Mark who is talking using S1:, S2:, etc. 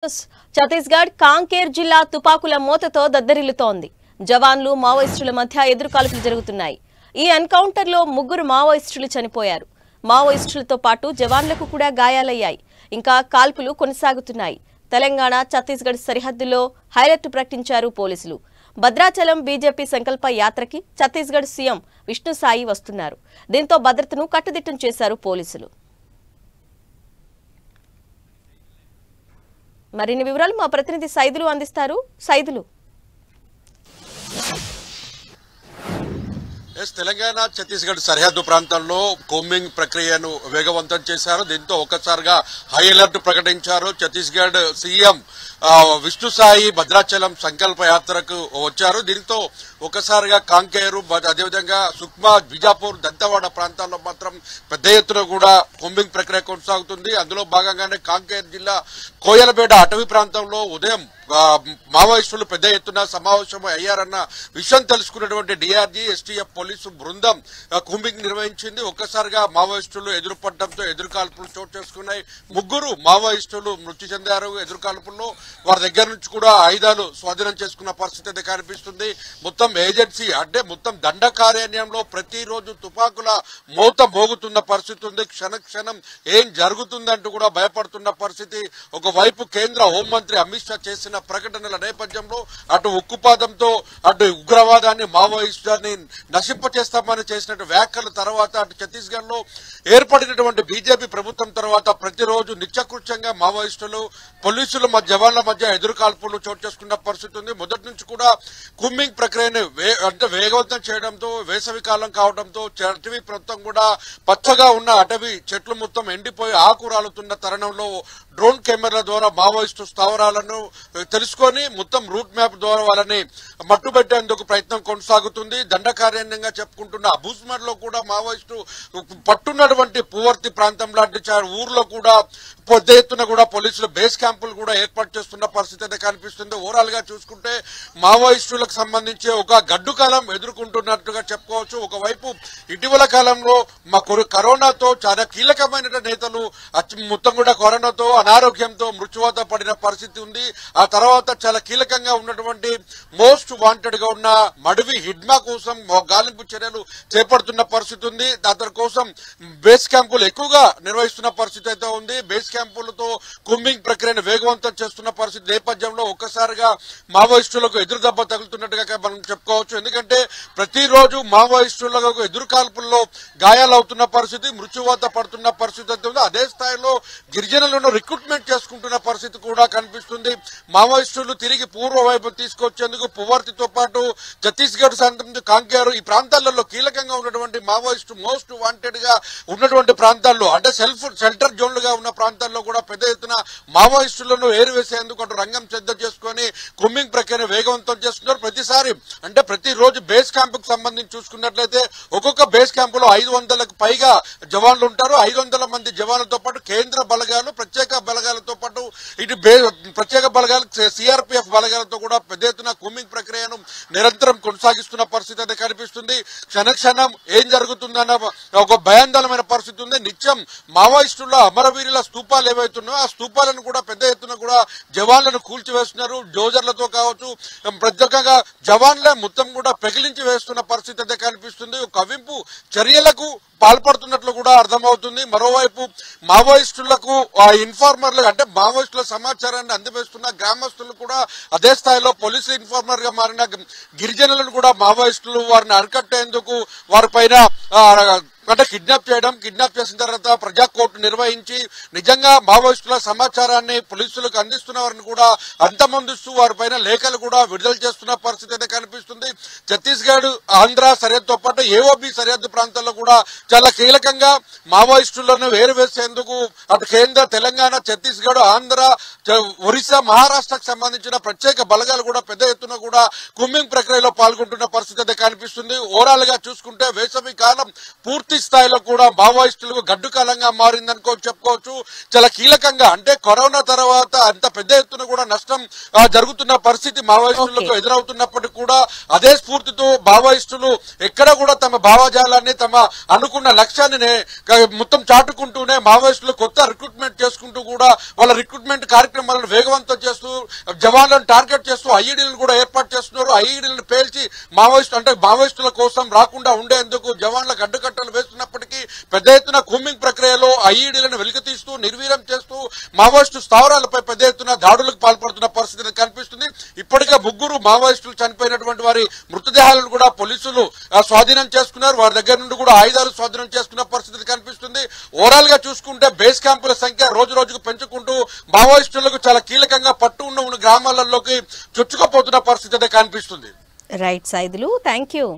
S1: ఛత్తీస్గఢ్ కాంకేర్ జిల్లా తుపాకుల మోతతో దద్దరిల్లుతోంది. జవాన్లు మావోయిస్టుల మధ్య ఎదురుకాల్పులు జరుగుతున్నాయి. ఈ ఎన్కౌంటర్లో 3 మావోయిస్టులు చనిపోయారు. మావోయిస్టులతో పాటు జవాన్లకు కూడా గాయాలయ్యాయి. ఇంకా కాల్పులు కొనసాగుతున్నాయి. తెలంగాణ ఛత్తీస్గఢ్ సరిహద్దులో హైలైట్ ప్రకటించారు పోలీసులు. భద్రాచలం బీజేపీ సంకల్ప యాత్రకి ఛత్తీస్గఢ్ సీఎం విష్ణుసాయి వస్తున్నారు. దీంతో భద్రతను కట్టుదిట్టం చేశారు పోలీసులు. మరిన్ని వివరాలు మా ప్రతినిధి సైదులు అందిస్తారు. సైదులు,
S2: తెలంగాణ ఛత్తీస్గఢ్ సరిహద్దు ప్రాంతాల్లో కోంబింగ్ ప్రక్రియను వేగవంతం చేశారు. దీంతో ఒక్కసారిగా హై అలర్ట్ ప్రకటించారు. ఛత్తీస్గఢ్ సీఎం విష్ణుసాయి భద్రాచలం సంకల్ప యాత్రకు వచ్చారు. దీంతో ఒకసారిగా కాంకేరు, అదేవిధంగా సుక్మా, బిజాపూర్, దంతవాడ ప్రాంతాల్లో మాత్రం పెద్ద ఎత్తున కూడా కోంబింగ్ ప్రక్రియ కొనసాగుతుంది. అందులో భాగంగానే కాంకేరు జిల్లా కోయలబేడ అటవీ ప్రాంతంలో ఉదయం మావోయిస్టులు పెద్ద ఎత్తున సమావేశం అయ్యారన్న విషయం తెలుసుకున్నటువంటి డీఆర్జీ, ఎస్టీఎఫ్ పోలీసు బృందం కూంబింగ్ నిర్వహించింది. ఒక్కసారిగా మావోయిస్టులు ఎదురుపడడంతో ఎదురుకాల్పులు చోటు చేసుకున్నాయి. 3 మావోయిస్టులు మృతి చెందారు. ఎదురుకాల్పుల్లో వారి దగ్గర నుంచి కూడా ఆయుధాలు స్వాధీనం చేసుకున్న పరిస్థితి అయితే కనిపిస్తుంది. మొత్తం ఏజెన్సీ అంటే మొత్తం దండ కార్యాలయంలో ప్రతిరోజు తుపాకుల మోత మోగుతున్న పరిస్థితి ఉంది. క్షణం ఏం జరుగుతుందంటూ కూడా భయపడుతున్న పరిస్థితి. ఒకవైపు కేంద్ర హోంమంత్రి అమిత్ షా చేసిన ప్రకటనల నేపథ్యంలో అటు ఉక్కుపాదంతో అటు ఉగ్రవాదాన్ని, మావోయిస్టులని నశింపచేస్తామని చేసినట్టు వ్యాఖ్యల తర్వాత అటు ఛత్తీస్గఢ్ లో ఏర్పడినటువంటి బీజేపీ ప్రభుత్వం తర్వాత ప్రతిరోజు నిత్యకృత్యంగా మావోయిస్టులు, పోలీసుల జవాన్ల మధ్య ఎదురుకాల్పులు చోటు చేసుకున్న పరిస్థితి ఉంది. మొదటి నుంచి కూడా కూంబింగ్ ప్రక్రియను వేగవంతం చేయడంతో, వేసవి కాలం కావడంతో అటవీ మొత్తం కూడా పచ్చగా ఉన్న అటవీ చెట్లు మొత్తం ఎండిపోయి ఆకురాలుతున్న తరుణంలో డ్రోన్ కెమెరాల ద్వారా మావోయిస్టు స్థావరాలను తెలుసుకొని మొత్తం రూట్ మ్యాప్ ద్వారా వాళ్ళని మట్టుబెట్టేందుకు ప్రయత్నం కొనసాగుతుంది. దండకారణ్యంగా చెప్పుకుంటున్న అబూస్మర్ లో కూడా మావోయిస్టు పట్టున్నటువంటి పువర్తి ప్రాంతం లాంటి ఊర్లో కూడా పెద్ద ఎత్తున కూడా పోలీసులు బేస్ క్యాంపులు కూడా ఏర్పాటు చేస్తున్న పరిస్థితి అయితే కనిపిస్తుంది. ఓవరాల్ గా చూసుకుంటే మావోయిస్టులకు సంబంధించి ఒక గడ్డు కాలం ఎదుర్కొంటున్నట్టుగా చెప్పుకోవచ్చు. ఒకవైపు ఇటీవల కాలంలో కరోనాతో చాలా కీలకమైన నేతలు మొత్తం కూడా కరోనాతో అనారోగ్యంతో మృత్యువాత పడిన పరిస్థితి ఉంది. ఆ తర్వాత చాలా కీలకంగా ఉన్నటువంటి మోస్ట్ వాంటెడ్ గా ఉన్న మడివి హిడ్మా కోసం గాలింపు చర్యలు చేపడుతున్న పరిస్థితి ఉంది. దాని కోసం బేస్ క్యాంపులు ఎక్కువగా నిర్వహిస్తున్న పరిస్థితి అయితే ఉంది. బేస్ క్యాంపులతో కూంబింగ్ ప్రక్రియను వేగవంతం చేస్తున్న పరిస్థితి నేపథ్యంలో ఒక్కసారిగా మావోయిస్టులకు ఎదురు దెబ్బ తగులుతున్నట్టుగా మనం చెప్పుకోవచ్చు. ఎందుకంటే ప్రతిరోజు మావోయిస్టులకు ఎదురుకాల్పుల్లో గాయాలవుతున్న పరిస్థితి, మృత్యువాత పడుతున్న పరిస్థితి అయితే ఉంది. అదే స్థాయిలో గిరిజనులను రిక్రూట్మెంట్ చేసుకుంటున్న పరిస్థితి కూడా కనిపిస్తుంది. మావోయిస్టులు తిరిగి పూర్వ వైపు తీసుకొచ్చేందుకు పువర్తితో పాటు ఛత్తీస్గఢ్ కాంకేరు ఈ ప్రాంతాలలో కీలకంగా ఉన్నటువంటి మావోయిస్టు మోస్ట్ వాంటెడ్ గా ఉన్నటువంటి ప్రాంతాల్లో అంటే షెల్టర్ జోన్లుగా ఉన్న ప్రాంతాల్లో కూడా పెద్ద ఎత్తున మావోయిస్టులను ఏరివేసేందుకు అటు రంగం సిద్ధం చేసుకుని కూంబింగ్ ప్రక్రియను వేగవంతం చేస్తున్నారు. ప్రతిసారి అంటే ప్రతిరోజు బేస్ క్యాంపుకు సంబంధించి చూసుకున్నట్లయితే ఒక్కొక్క బేస్ క్యాంపులో 500కు పైగా జవాన్లు ఉంటారు. 500 మంది జవాన్లతో పాటు కేంద్ర బలగాలు, ప్రత్యేక బలగాలతో పాటు ఇటు ప్రత్యేక బలగాలు, సిఆర్పీఎఫ్ బలగాలతో కూడా పెద్ద ఎత్తున కూంబింగ్ ప్రక్రియను నిరంతరం కొనసాగిస్తున్న పరిస్థితి అయితే కనిపిస్తుంది. క్షణం ఏం జరుగుతుందన్న ఒక భయాందోళనమైన పరిస్థితి ఉంది. నిత్యం మావోయిస్టుల అమరవీరుల స్తూపాలు ఏవైతున్నాయో ఆ స్తూపాలను కూడా పెద్ద ఎత్తున కూడా జవాన్లను కూల్చివేస్తున్నారు. డోజర్లతో కావచ్చు, ప్రత్యేకంగా జవాన్లే మొత్తం కూడా పెకిలించి వేస్తున్న పరిస్థితి అయితే కనిపిస్తుంది. కవింపు చర్యలకు పాల్పడుతున్నట్లు కూడా అర్థమవుతుంది. మరోవైపు మావోయిస్టులకు ఇన్ఫార్మర్లు అంటే మావోయిస్టుల సమాచారాన్ని అందివేస్తున్న గ్రామస్తులు కూడా అదే స్థాయిలో పోలీసు ఇన్ఫార్మర్ గా మారిన గిరిజనులను కూడా మావోయిస్టులు వారిని అరికట్టేందుకు వారిపైన అంటే కిడ్నాప్ చేసిన తర్వాత ప్రజా కోర్టు నిర్వహించి నిజంగా మావోయిస్టుల సమాచారాన్ని పోలీసులకు అందిస్తున్న వారిని కూడా అంతమొందిస్తూ వారిపైన లేఖలు కూడా విడుదల చేస్తున్న పరిస్థితి అయితే కనిపిస్తుంది. ఛత్తీస్గఢ్, ఆంధ్ర సరిహద్దుతో పాటు ఏఓబి సరిహద్దు ప్రాంతాల్లో కూడా చాలా కీలకంగా మావోయిస్టులను వేరువేసేందుకు అటు కేంద్ర, తెలంగాణ, ఛత్తీస్గఢ్, ఆంధ్ర, ఒరిస్సా, మహారాష్ట్రకు సంబంధించిన ప్రత్యేక బలగాలు కూడా పెద్ద ఎత్తున కూడా కూంబింగ్ ప్రక్రియలో పాల్గొంటున్న పరిస్థితి అయితే కనిపిస్తుంది. ఓవరాల్ గా చూసుకుంటే వేసవి కాలం పూర్తి స్థాయిలో కూడా మావోయిస్టులకు గడ్డుకాలంగా మారిందనుకో చెప్పుకోవచ్చు. చాలా కీలకంగా అంటే కరోనా తర్వాత అంత పెద్ద ఎత్తున కూడా నష్టం జరుగుతున్న పరిస్థితి మావోయిస్టులకు ఎదురవుతున్నప్పటికీ కూడా అదే స్ఫూర్తితో మావోయిస్టులు ఎక్కడ కూడా తమ భావజాలాన్ని తమ అనుకున్న లక్ష్యాన్ని మొత్తం చాటుకుంటూనే మావోయిస్టులు కొత్త రిక్రూట్మెంట్ చేసుకుంటూ కూడా వాళ్ళ రిక్రూట్మెంట్ కార్యక్రమాలను వేగవంతం చేస్తూ జవాన్లను టార్గెట్ చేస్తూ ఐఈడీలను కూడా ఏర్పాటు చేస్తున్నారు. ఐఈడీలను పేల్చి మావోయిస్టుల కోసం రాకుండా ఉండేందుకు జవాన్లకు అడ్డుకట్టలు వేస్తున్నప్పటికీ పెద్ద ఎత్తున కూంబింగ్ ప్రక్రియలో ఐఈడీలను వెలికితీస్తూ నిర్వీర్యం చేస్తూ మావోయిస్టు స్థావరాలపై పెద్ద ఎత్తున దాడులకు పాల్పడుతున్న పరిస్థితి కనిపిస్తుంది. ఇప్పటికే 3 మావోయిస్టులు చనిపోయినటువంటి వారి మృతదేహాలను కూడా పోలీసులు స్వాధీనం చేసుకున్నారు. వారి దగ్గర నుండి కూడా ఆయుధాలు స్వాధీనం చేసుకున్న పరిస్థితి కనిపిస్తుంది. ఓవరాల్ గా చూసుకుంటే బేస్ క్యాంపుల సంఖ్య రోజు రోజుకు పెంచుకుంటూ మావోయిస్టులకు చాలా కీలకంగా పట్టు ఉన్న గ్రామాలలోకి చొచ్చుకుపోతున్న పరిస్థితి కనిపిస్తుంది.
S1: Right Saidulu, thank you.